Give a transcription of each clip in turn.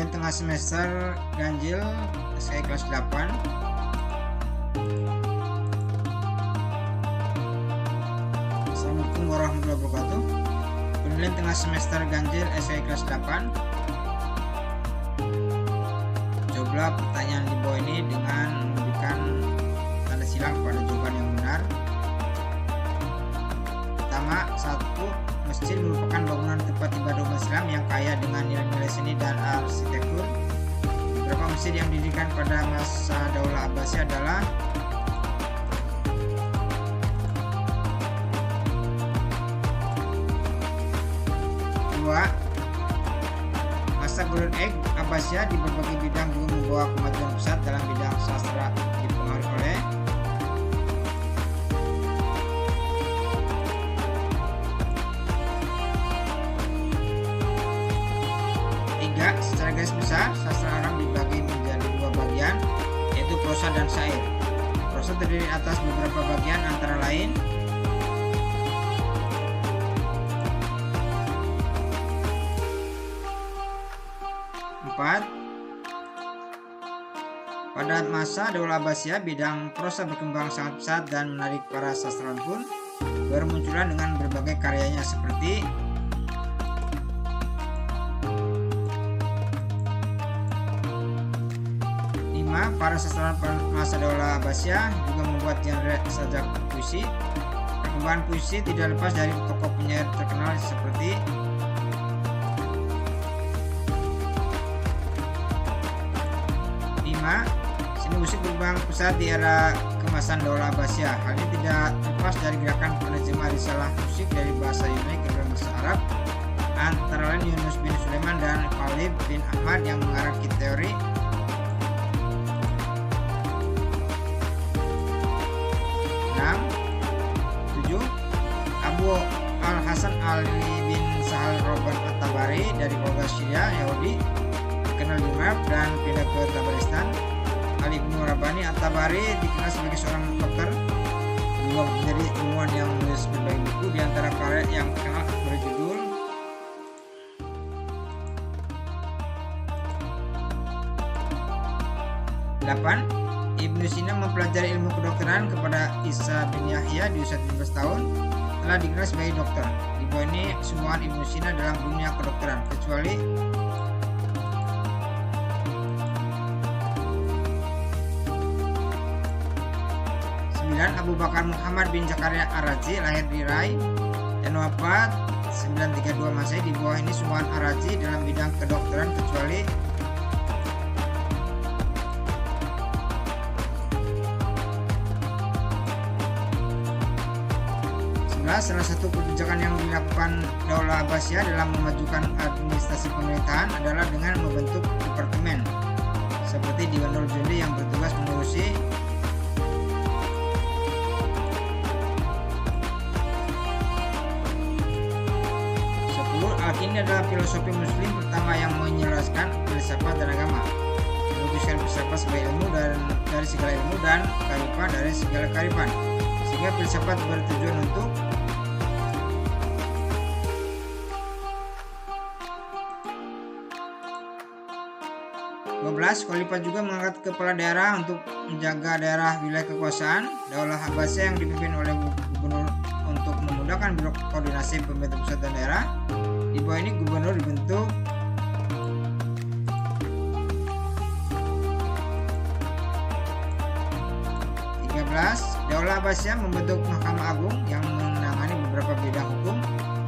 Penilaian tengah semester ganjil SKI kelas 8. Assalamualaikum warahmatullahi wabarakatuh. Penilaian tengah semester ganjil SKI kelas 8. Jawablah pertanyaan di bawah ini dengan memberikan tanda silang pada jawaban yang benar. Pertama, 1. Masjid merupakan bangunan tempat ibadah umat Islam yang kaya dengan nilai-nilai seni dan arsitektur. Beberapa masjid yang didirikan pada masa Daulah Abbasiyah adalah masa Golden Age Abbasiyah di berbagai bidang juga membawa kemajuan pesat dalam bidang sastra dipengaruhi oleh secara garis besar, sastra Arab dibagi menjadi dua bagian, yaitu prosa dan syair. Prosa terdiri atas beberapa bagian antara lain pada masa Daulah Abbasiyah, bidang prosa berkembang sangat pesat dan menarik para sastrawan pun bermunculan dengan berbagai karyanya seperti para sastrawan masa Daulah Abbasiyah juga membuat genre sajak puisi. Perkembangan puisi tidak lepas dari tokoh penyair terkenal seperti seni musik berkembang pesat di era kemasan Daulah Abbasiyah. Hal ini tidak lepas dari gerakan penerjemah risalah musik dari bahasa Yunani ke bahasa Arab, antara lain Yunus bin Sulaiman dan Khalid bin Ahmad yang mengarang teori Abu Al-Hasan Ali bin Sahal Robert At-Tabari dari keluarga Syiah Yahudi dikenal di Maghrib dan pindah ke Tabaristan. Ali bin Rabbani At-Tabari dikenal sebagai seorang dokter, juga menjadi ilmuwan yang menulis berbagai buku. Di antara karya yang terkenal berjudul Ibnu Sina mempelajari ilmu kedokteran kepada Isa bin Yahya di usia 17 tahun. Telah dikenal sebagai dokter. Di bawah ini sumbangan Ibnu Sina dalam dunia kedokteran, kecuali Abu Bakar Muhammad bin Zakaria Ar-Razi, lahir di Rai dan wafat 932 Masehi. Di bawah ini sumbangan Ar-Razi dalam bidang kedokteran, kecuali salah satu kebijakan yang dilakukan Daulah Abbasiyah dalam memajukan administrasi pemerintahan adalah dengan membentuk departemen seperti Diwanul Jundi yang bertugas mengurusi Al-Kindi adalah filosofi muslim pertama yang menjelaskan filsafat dan agama, melukiskan filsafat sebagai ilmu dan dari segala ilmu dan kearifan dari segala kearifan, sehingga filsafat bertujuan untuk Khalifah juga mengangkat kepala daerah untuk menjaga daerah wilayah kekuasaan Daulah Abbasiyah yang dipimpin oleh gubernur untuk memudahkan koordinasi pemerintah pusat dan daerah. Di bawah ini gubernur dibentuk Daulah Abbasiyah membentuk Mahkamah Agung yang menangani beberapa bidang hukum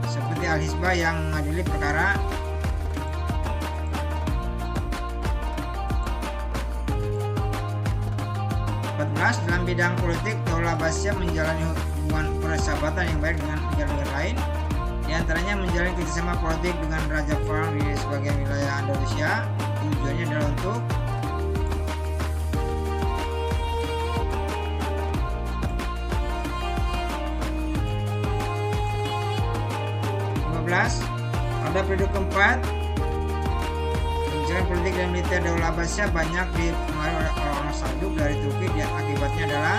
seperti Al-Hizbah yang mengadili perkara dalam bidang politik. Daulah Abbasiyah menjalani hubungan persahabatan yang baik dengan negara-negara lain, di antaranya menjalin kerjasama politik dengan Raja Fahd di sebagian wilayah Andalusia. Tujuannya adalah untuk pada periode keempat, kebijakan politik dan militer Daulah Abbasiyah banyak dipengaruhi oleh orang-orang Saljuk dari Turki. Akibatnya adalah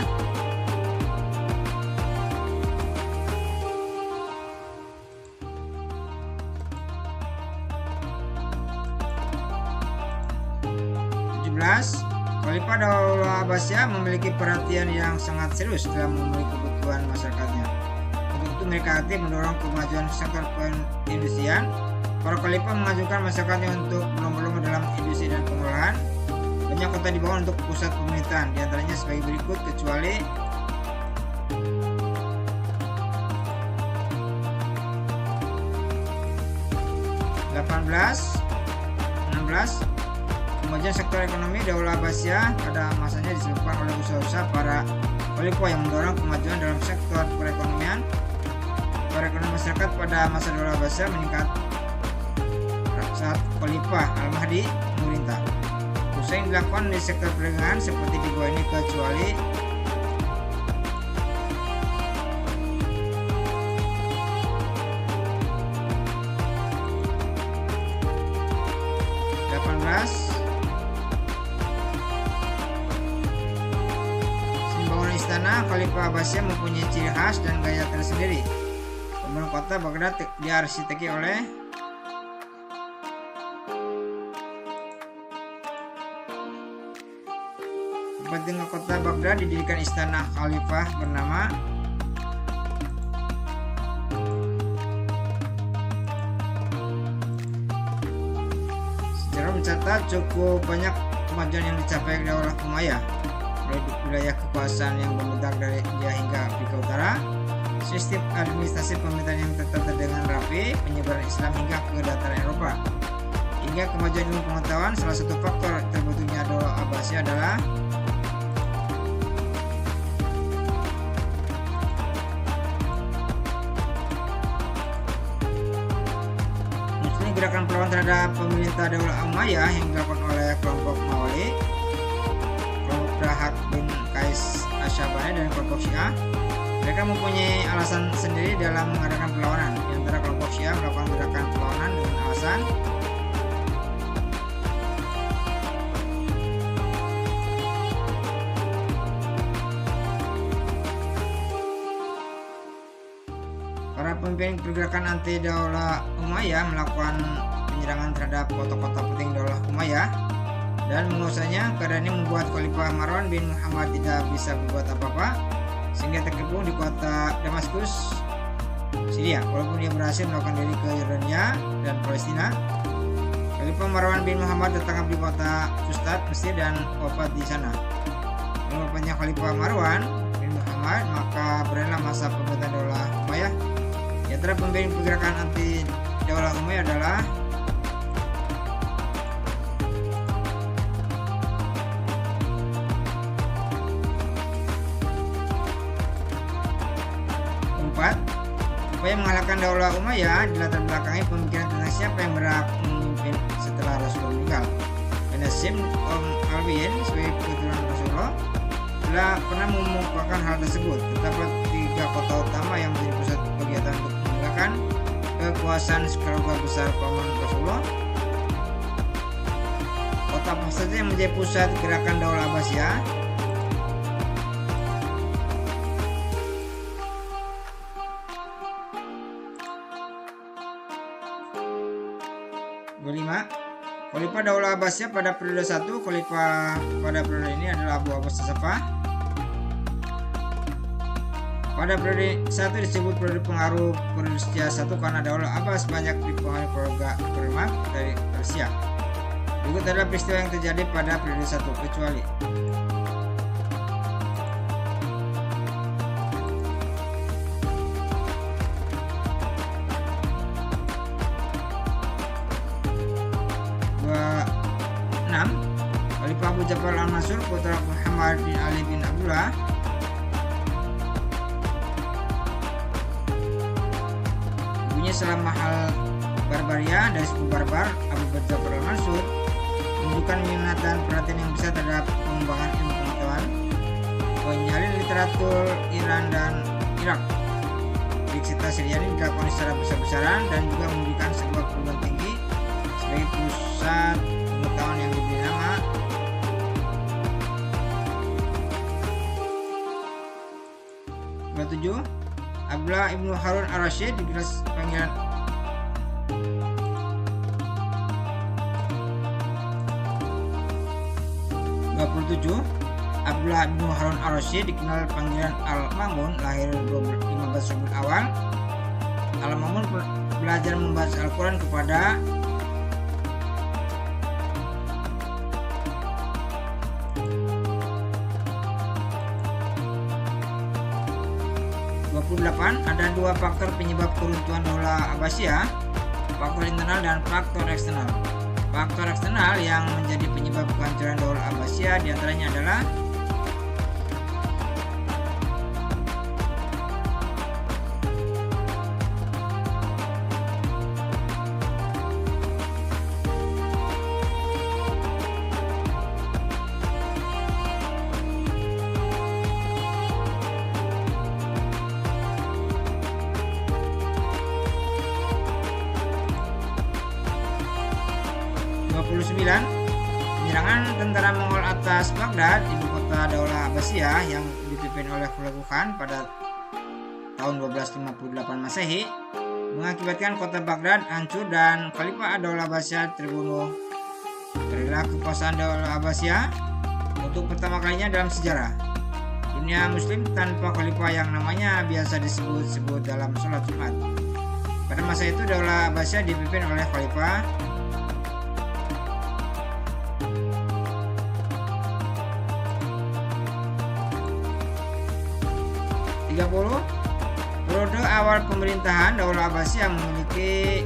12. Khalifah Daulah Abbasiyah memiliki perhatian yang sangat serius dalam memenuhi kebutuhan masyarakatnya. Untuk itu mereka aktif mendorong kemajuan sektor perindustrian. Para khalifah mengajukan masyarakatnya untuk berlomba-lomba dalam industri dan pengolahan. Banyak kota dibangun untuk pusat pemerintahan, diantaranya sebagai berikut kecuali kemajuan sektor ekonomi Daulah Abbasiyah pada masanya disebabkan oleh usaha-usaha para khalifah yang mendorong kemajuan dalam sektor perekonomian. Perekonomian masyarakat pada masa Daulah Abbasiyah meningkat saat Khalifah Al-Mahdi memerintah. Usaha yang dilakukan di sektor perdagangan seperti di bawah ini kecuali bangunan istana Khalifah Abbasiyah mempunyai ciri khas dan gaya tersendiri. Pembangunan kota Baghdad diarsiteki oleh Tengah kota Baghdad didirikan istana khalifah bernama sejarah mencatat cukup banyak kemajuan yang dicapai Daulah Umayyah, mulai wilayah kekuasaan yang membentang dari India hingga Afrika Utara, sistem administrasi pemerintahan yang tertata dengan rapi, penyebaran Islam hingga ke dataran Eropa, hingga kemajuan ilmu pengetahuan. Salah satu faktor terbentuknya Daulah Abbasiyah adalah gerakan perlawanan terhadap pemerintah Daulah Umayyah yang dilakukan oleh kelompok Mawali, kelompok Dahak bin Qais Asy'abani dan kelompok Syiah. Mereka mempunyai alasan sendiri dalam mengadakan perlawanan. Di antara kelompok Syiah melakukan gerakan perlawanan dengan alasan para pemimpin pergerakan anti Daulah Umayyah melakukan penyerangan terhadap kota-kota penting Daulah Umayyah dan mengusahanya. Keadaan ini membuat Khalifah Marwan bin Muhammad tidak bisa berbuat apa-apa sehingga terkepung di kota Damaskus, Syria. Walaupun dia berhasil melakukan diri ke Yordania dan Palestina, Khalifah Marwan bin Muhammad tertangkap di kota Fustat, Mesir dan wafat di sana. Dengan wafatnya Khalifah Marwan bin Muhammad, maka berakhirlah masa pemerintahan Daulah Umayyah. Di antara pemimpin pergerakan anti Daulah Umayyah adalah upaya mengalahkan Daulah Umayyah dilatar belakangi pemikiran tentang siapa yang berhak memimpin setelah Rasulullah meninggal. Qasim Al-Bin sebagai keturunan Rasulullah telah pernah mengumpulkan hal tersebut. Terdapat 3 kota utama yang menjadi pusat kegiatan untuk menegakkan kekuasaan sekeluarga besar paman Rasulullah. Kota apa saja yang menjadi pusat gerakan Daulah Abbasiyah? Kelima, Khalifah Daulah Abbasiyah pada periode 1. Khalifah pada periode ini adalah Abu Abbas As-Saffah. Pada periode 1 disebut periode pengaruh periode Syiah 1 karena Daulah Abbas banyak dipengaruhi keluarga Permak dari Persia. Berikut adalah peristiwa yang terjadi pada periode 1 kecuali Khalifah Abu Ja'far Al-Mansur, putra Muhammad bin Ali bin Abdullah, ibunya selama hal Barbaria dari suku Barbar. Abu Ja'far Al-Mansur menunjukkan minat dan perhatian yang besar terhadap pengembangan ilmu pengetahuan, penyalin literatur Iran dan Irak. Universitas Syria ini dilakukan secara besar-besaran dan juga memberikan sebuah perguruan tinggi sebagai pusat pengetahuan yang diberi nama ke-7. Abdullah ibnu Harun Ar-Rasyid digelar panggilan 27. Abdullah bin Harun Ar-Rasyid dikenal panggilan Al-Mamun, lahir 15 Rabiul Awal. Al-Mamun belajar membaca Al-Quran kepada ada dua faktor penyebab keruntuhan Daulah Abbasiyah, faktor internal dan faktor eksternal. Faktor eksternal yang menjadi penyebab kehancuran Daulah Abbasiyah diantaranya adalah penyerangan tentara Mongol atas Baghdad, ibu kota Daulah Abbasiyah, yang dipimpin oleh Hulagu Khan pada tahun 1258 Masehi, mengakibatkan kota Baghdad hancur dan Khalifah Daulah Abbasiyah terbunuh. Terilah kekuasaan Daulah Abbasiyah untuk pertama kalinya dalam sejarah dunia Muslim tanpa khalifah yang namanya biasa disebut dalam sholat Jumat. Pada masa itu Daulah Abbasiyah dipimpin oleh Khalifah periode awal pemerintahan Daulah Abbasiyah memiliki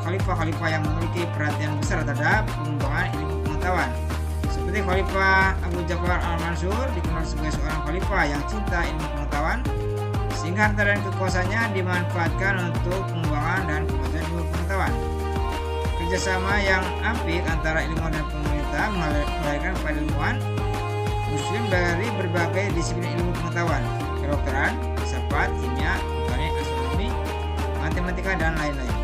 khalifah-khalifah yang memiliki perhatian besar terhadap pengembangan ilmu pengetahuan. Seperti Khalifah Abu Ja'far Al-Mansur dikenal sebagai seorang khalifah yang cinta ilmu pengetahuan, sehingga harta dan kekuasaannya dimanfaatkan untuk pengembangan dan kemajuan ilmu pengetahuan. Kerjasama yang apik antara ilmuwan dan pemerintah melahirkan para ilmuwan Muslim dari berbagai disiplin ilmu pengetahuan, kedokteran, filsafat, kimia, botani, astronomi, matematika, dan lain-lain.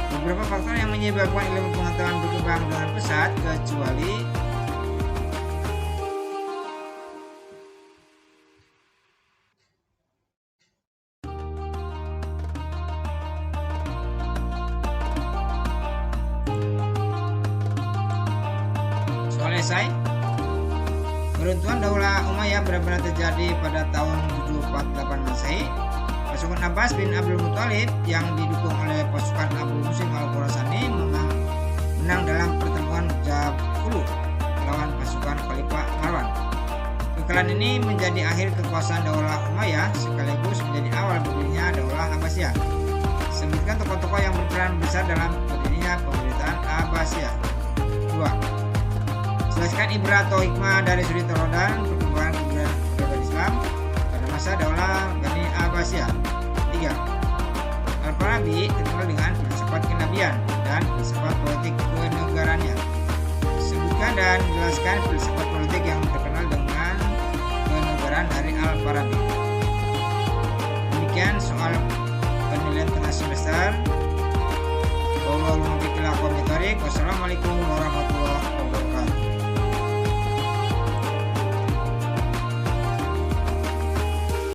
Beberapa faktor yang menyebabkan ilmu pengetahuan berkembang dengan pesat, kecuali soal esai. Keruntuhan Daulah Umayyah benar-benar terjadi pada tahun 748 Masehi. Pasukan Abbas bin Abdul Muthalib yang didukung oleh pasukan Abu Muslim Al-Khurasani menang dalam pertemuan Jabulu melawan pasukan Khalifah Marwan. Kekalahan ini menjadi akhir kekuasaan Daulah Umayyah sekaligus menjadi awal berdirinya Daulah Abbasiyah. Sebutkan tokoh-tokoh yang berperan besar dalam berdirinya pemerintahan Abbasiyah. 2. Jelaskan ibrah atau hikmah dari sudut teladan perkembangan kebudayaan Islam pada masa Daulah Bani Abbasiyah. 3. Al-Farabi terkenal dengan filsafat kenabian dan filsafat politik kenegaraannya. Sebutkan dan jelaskan filsafat politik yang terkenal dengan kenegaraan dari Al-Farabi. Demikian soal penilaian tengah semester. Wassalamualaikum warahmatullahi wabarakatuh.